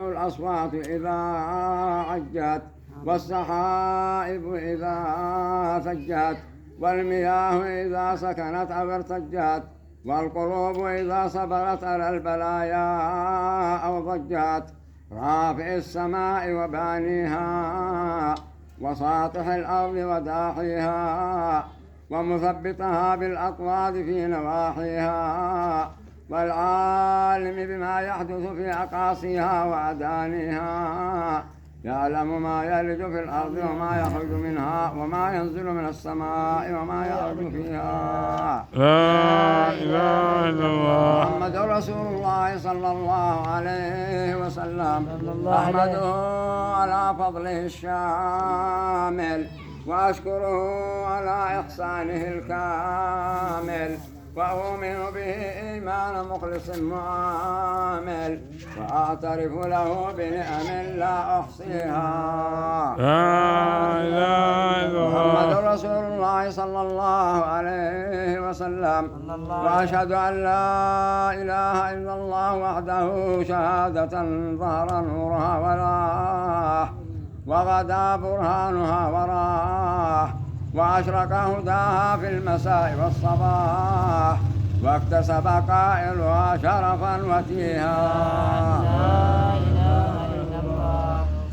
الأصوات إذا عجت والسحائب إذا ثجت والمياه إذا سكنت أو ارتجت والقلوب إذا صبرت على البلايا أو ضجت رافع السماء وبانيها وساطح الأرض وداحيها ومثبتها بالأطواد في نواحيها والعالم بما يحدث في أقاصيها وأدانيها يعلم ما يلج في الأرض وما يخرج منها وما ينزل من السماء وما يعرج فيها. لا إله إلا الله محمد رسول الله صلى الله عليه وسلم. أحمده على فضله الشامل وأشكره على إحسانه الكامل وأؤمن به إيمان مخلص معامل وأعترف له بنعم لا أحصيها. لا إله إلا محمد الله رسول الله صلى الله عليه وسلم. وأشهد أن لا إله إلا الله وحده شهادة ظهر نورها وراح وغدا برهانها وراح وأشرق هداها في المساء والصباح واكتسب قائلها شرفا وتيها.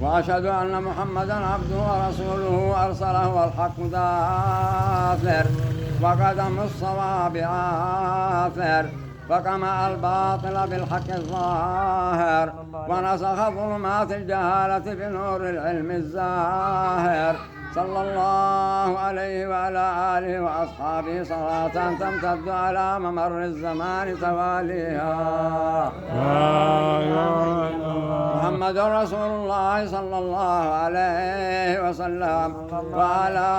وأشهد أن محمدا عبده ورسوله أرسله والحق داثر وقدم الصواب عاثر فقمع الباطل بالحق الظاهر ونسخ ظلمات الجهالة بنور العلم الزاهر صلى الله عليه وعلى آله وأصحابه صلاة تمتد على ممر الزمان تواليها. لا إله إلا الله محمد رسول الله صلى الله عليه وسلم وعلى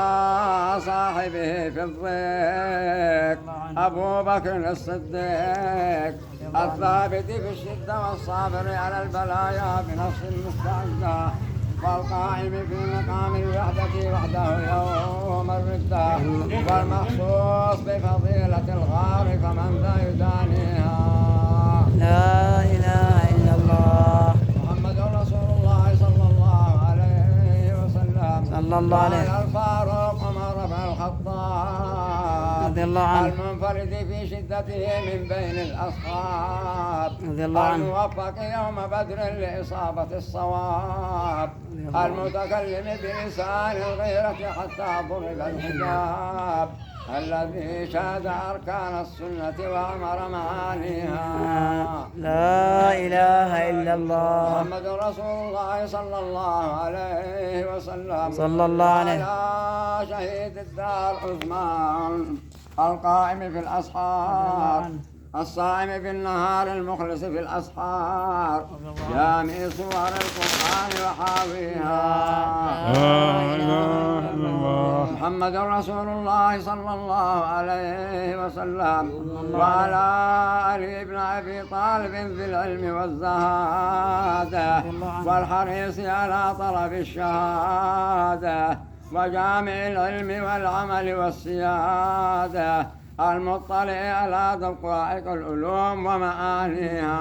صاحبه في الضيق أبو بكر الصديق الثابت في الشدة والصابر على البلايا بنص المستعدة والقائم في مقام الوحدة وحده يوم الردة والمخصوص بفضيلة الغار فمن ذا يدانيها. لا إله إلا الله محمد رسول الله صلى الله عليه وسلم. صلى الله عليه قال الفاروق عمر بن الخطاب رضي الله عنه المنفرد في شدته من بين الأصحاب رضي الله عنه الموفق يوم بدر لإصابة الصواب المتكلم بلسان الغيرة حتى ضرب الحجاب الذي شهد أركان السنة وأمر معانيها. لا إله إلا الله محمد رسول الله صلى الله عليه وسلم. صلى الله عليه على شهيد الدار عثمان القائم في الأسحار الصائم في النهار المخلص في الأسحار جامع سور القرآن وحاويها. لا إله إلا الله محمد رسول الله صلى الله عليه وسلم وعلى علي بن أبي طالب ذي العلم والزهادة والحريص على طلب الشهادة وجامع العلم والعمل والسيادة المطلع على دقائق العلوم ومعانيها.